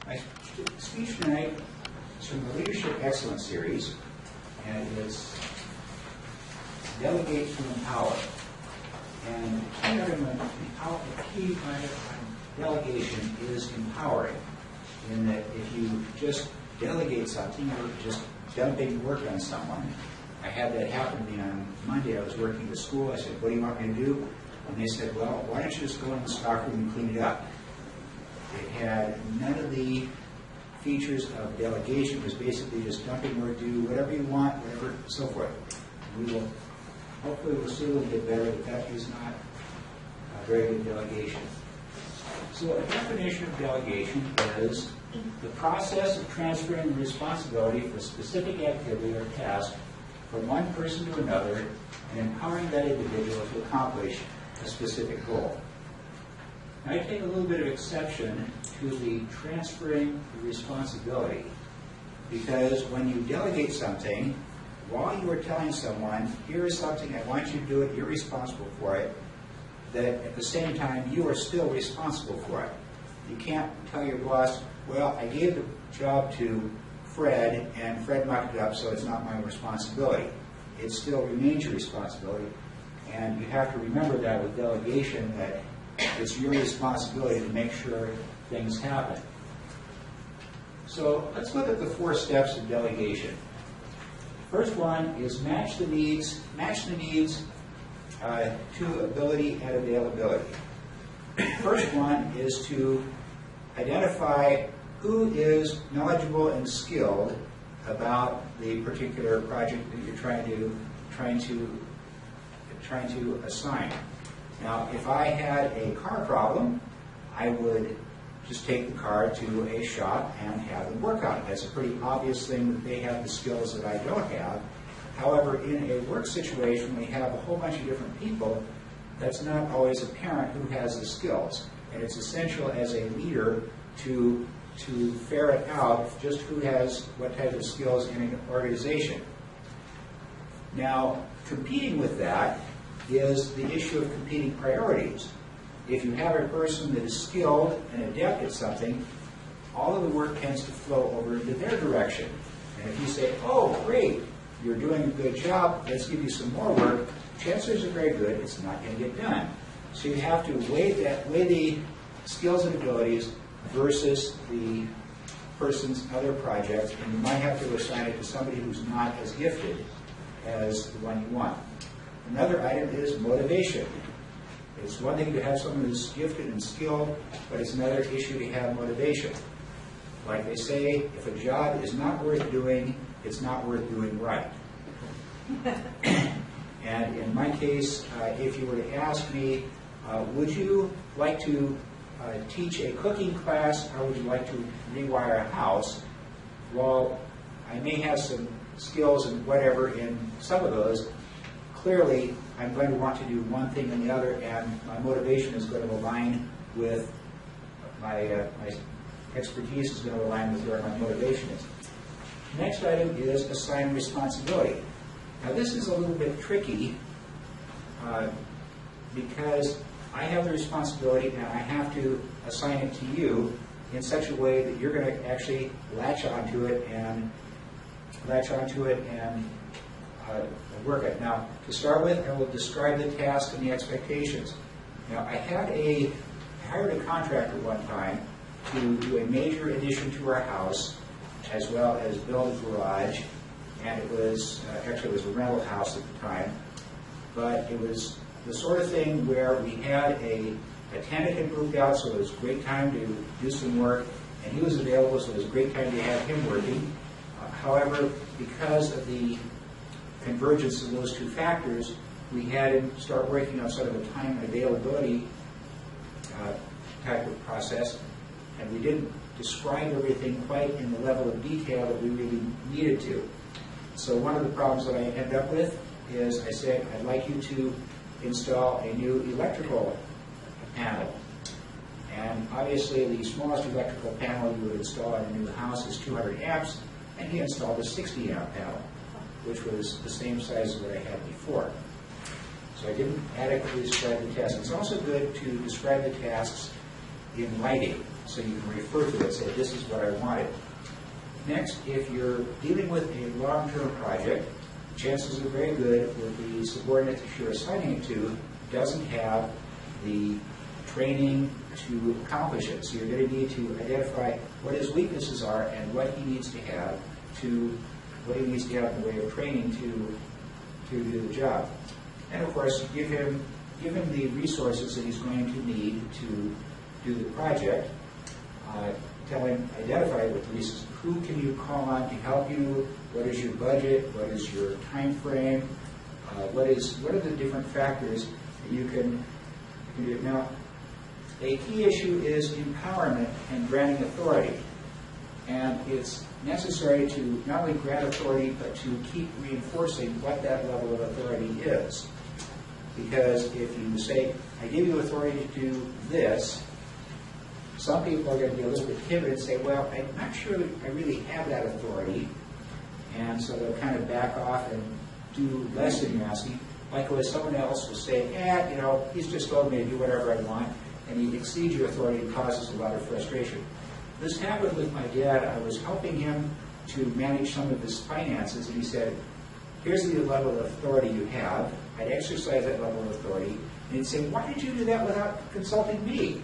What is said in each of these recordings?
My speech tonight is from the Leadership Excellence Series, and it's Delegate to Empower. And the key on delegation is empowering, in that if you just delegate something, you're just dumping work on someone. I had that happen to me on Monday. I was working at school. I said, "What do you want me to do?" And they said, "Well, why don't you just go in the stockroom and clean it up?" It had none of the features of delegation. It was basically just dumping work, do whatever you want, whatever, so forth. Hopefully we'll see a little bit better, but that is not a very good delegation. So a definition of delegation is the process of transferring responsibility for a specific activity or task from one person to another and empowering that individual to accomplish a specific goal. Now, I take a little bit of exception to the transferring the responsibility, because when you delegate something, while you are telling someone, here is something, I want you to do it, you're responsible for it, that at the same time, you are still responsible for it. You can't tell your boss, well, I gave the job to Fred, and Fred mucked it up, so it's not my responsibility. It still remains your responsibility, and you have to remember that with delegation, that it's your responsibility to make sure things happen. So let's look at the 4 steps of delegation. First one is match the needs to ability and availability. First one is to identify who is knowledgeable and skilled about the particular project that you're trying to assign. Now, if I had a car problem, I would just take the car to a shop and have them work on it. That's a pretty obvious thing that they have the skills that I don't have. However, in a work situation, we have a whole bunch of different people. That's not always apparent who has the skills. And it's essential as a leader to ferret out just who has what type of skills in an organization. Now, competing with that is the issue of competing priorities. If you have a person that is skilled and adept at something, all of the work tends to flow over into their direction. And if you say, "Oh, great, you're doing a good job, let's give you some more work," chances are very good it's not going to get done. So you have to weigh the skills and abilities versus the person's other projects, and you might have to assign it to somebody who's not as gifted as the one you want. Another item is motivation. It's one thing to have someone who's gifted and skilled, but it's another issue to have motivation. Like they say, if a job is not worth doing, it's not worth doing right. And in my case, if you were to ask me, would you like to teach a cooking class, or would you like to rewire a house? Well, I may have some skills and whatever in some of those. Clearly, I'm going to want to do one thing and the other, and my motivation is going to align with my expertise is going to align with where my motivation is. Next item is assign responsibility. Now, this is a little bit tricky because I have the responsibility and I have to assign it to you in such a way that you're going to actually latch onto it and work it. Now, to start with, I will describe the task and the expectations. Now, I hired a contractor one time to do a major addition to our house, as well as build a garage, and it was actually it was a rental house at the time, but it was the sort of thing where we had a tenant had moved out, so it was a great time to do some work, and he was available, so it was a great time to have him working. However, because of the convergence of those two factors, we had him start working on sort of a time and availability type of process, and we didn't describe everything quite in the level of detail that we really needed to. So one of the problems that I ended up with is I said, I'd like you to install a new electrical panel. And obviously the smallest electrical panel you would install in a new house is 200 amps, and he installed a 60 amp panel, which was the same size as what I had before. So I didn't adequately describe the task. It's also good to describe the tasks in writing, so you can refer to it and say, this is what I wanted. Next, if you're dealing with a long-term project, chances are very good that the subordinate that you're assigning it to doesn't have the training to accomplish it. So you're going to need to identify what his weaknesses are and what he needs to have in the way of training to do the job. And of course, give him the resources that he's going to need to do the project. Tell him, identify with the resources. Who can you call on to help you? What is your budget? What is your time frame? What are the different factors that you can do? Now, a key issue is empowerment and granting authority. And it's necessary to not only grant authority, but to keep reinforcing what that level of authority is. Because if you say, I give you authority to do this, some people are going to be a little bit timid and say, well, I'm not sure I really have that authority. And so they'll kind of back off and do less than you're asking. Likewise, someone else will say, he's just told me to do whatever I want, and he exceeds your authority and causes a lot of frustration. This happened with my dad. I was helping him to manage some of his finances, and he said, here's the level of authority you have. I'd exercise that level of authority. And he'd say, why did you do that without consulting me?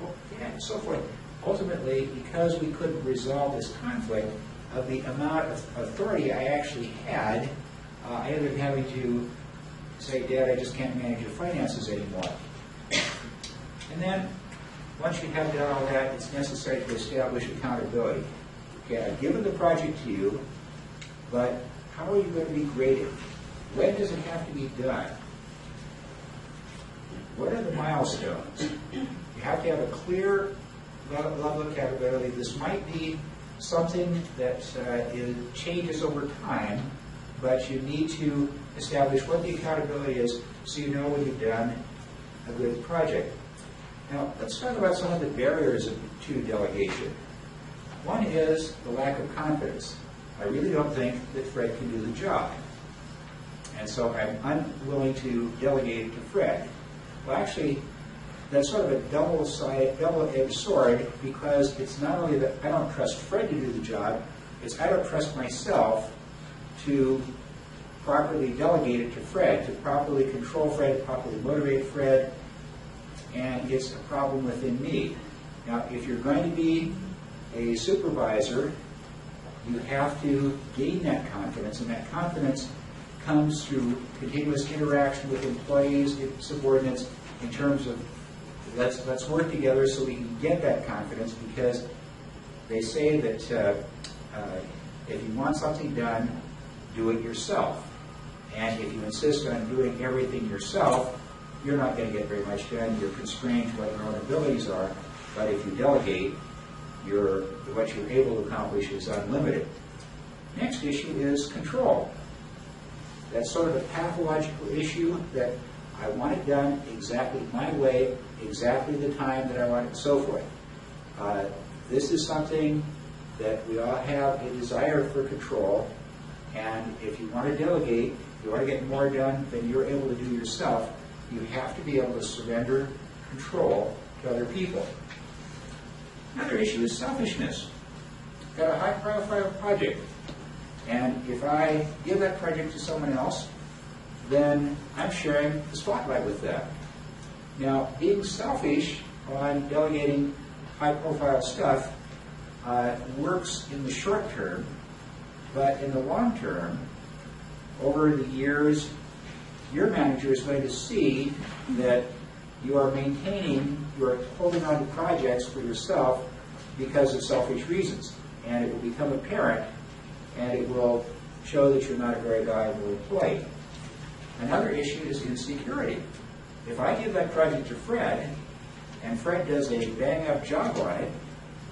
Well, and so forth. Ultimately, because we couldn't resolve this conflict of the amount of authority I actually had, I ended up having to say, Dad, I just can't manage your finances anymore. And then, once you have done all that, it's necessary to establish accountability. Okay, I've given the project to you, but how are you going to be graded? When does it have to be done? What are the milestones? You have to have a clear level of accountability. This might be something that changes over time, but you need to establish what the accountability is so you know when you've done a good project. Now, let's talk about some of the barriers to delegation. One is the lack of confidence. I really don't think that Fred can do the job. And so I'm unwilling to delegate it to Fred. Well, actually, that's sort of a double-edged sword, because it's not only that I don't trust Fred to do the job, it's I don't trust myself to properly delegate it to Fred, to properly control Fred, properly motivate Fred, and it's a problem within me. Now, if you're going to be a supervisor, you have to gain that confidence, and that confidence comes through continuous interaction with employees, subordinates, in terms of let's work together so we can get that confidence, because they say that if you want something done, do it yourself. And if you insist on doing everything yourself, you're not going to get very much done. You're constrained to what your own abilities are. But if you delegate, what you're able to accomplish is unlimited. Next issue is control. That's sort of a pathological issue that I want it done exactly my way, exactly the time that I want it, and so forth. This is something that we all have a desire for control, and if you want to delegate, if you want to get more done than you're able to do yourself, you have to be able to surrender control to other people. Another issue is selfishness. Got a high-profile project, and if I give that project to someone else, then I'm sharing the spotlight with them. Now, being selfish on delegating high-profile stuff works in the short term, but in the long term, over the years, your manager is going to see that you are holding on to projects for yourself because of selfish reasons. And it will become apparent, and it will show that you're not a very valuable employee. Another issue is insecurity. If I give that project to Fred, and Fred does a bang-up job on it,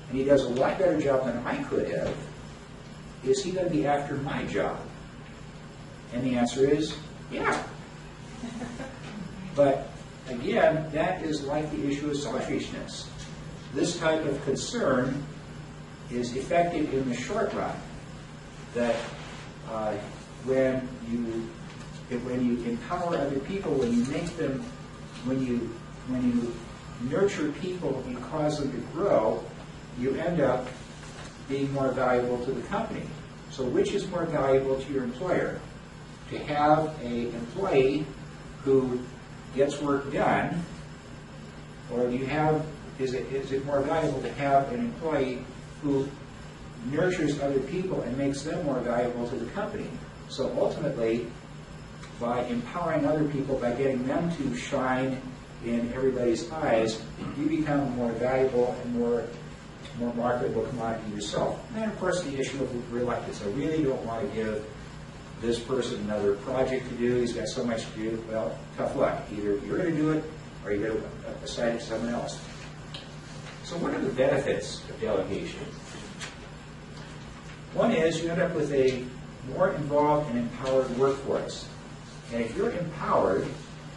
and he does a lot better job than I could have, is he going to be after my job? And the answer is, yeah. But again, that is like the issue of selfishness. This type of concern is effective in the short run. That when you empower other people, when you nurture people and cause them to grow, you end up being more valuable to the company. So which is more valuable to your employer? To have an employee who gets work done, or is it more valuable to have an employee who nurtures other people and makes them more valuable to the company? So ultimately, by empowering other people, by getting them to shine in everybody's eyes, you become a more valuable and more marketable commodity yourself. And then, of course, the issue of reluctance. I really don't want to give this person another project to do. He's got so much to do. Well, tough luck. Either you're going to do it or you're going to assign it to someone else. So what are the benefits of delegation? One is you end up with a more involved and empowered workforce. And if you're empowered,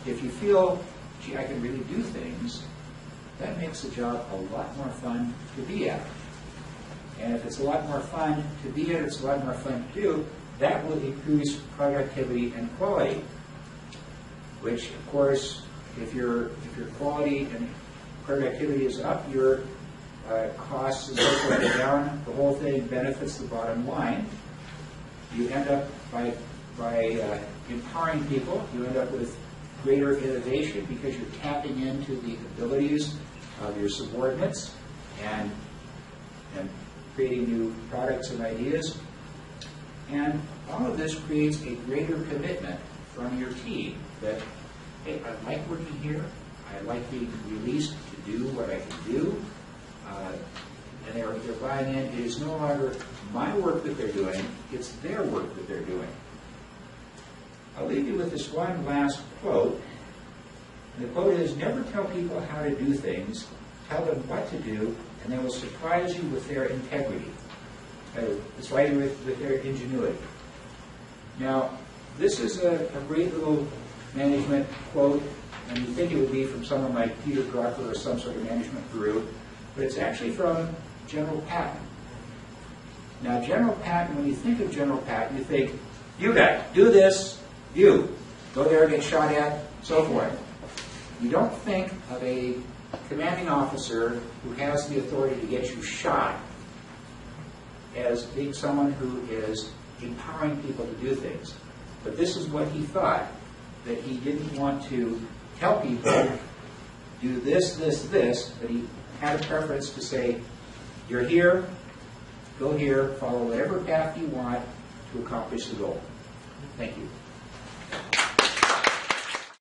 if you feel, gee, I can really do things, that makes the job a lot more fun to be at. And if it's a lot more fun to be at, it's a lot more fun to do, that will increase productivity and quality. Which, of course, if your quality and productivity is up, your costs and so forth are down, the whole thing benefits the bottom line. You end up by empowering people, you end up with greater innovation because you're tapping into the abilities of your subordinates and creating new products and ideas. And all of this creates a greater commitment from your team that, hey, I like working here, I like being released to do what I can do, and they're buying in. It is no longer my work that they're doing, it's their work that they're doing. I'll leave you with this one last quote. And the quote is, never tell people how to do things, tell them what to do, and they will surprise you with their integrity. Surprise you with their ingenuity. Now, this is a great little management quote, and you think it would be from someone like Peter Drucker or some sort of management guru, but it's actually from General Patton. Now, General Patton, when you think of General Patton, you think, you guys, do this, you, go there, get shot at, so forth. You don't think of a commanding officer who has the authority to get you shot as being someone who is empowering people to do things. But this is what he thought, that he didn't want to tell people, do this, this, this, but he had a preference to say, you're here, go here, follow whatever path you want to accomplish the goal. Thank you.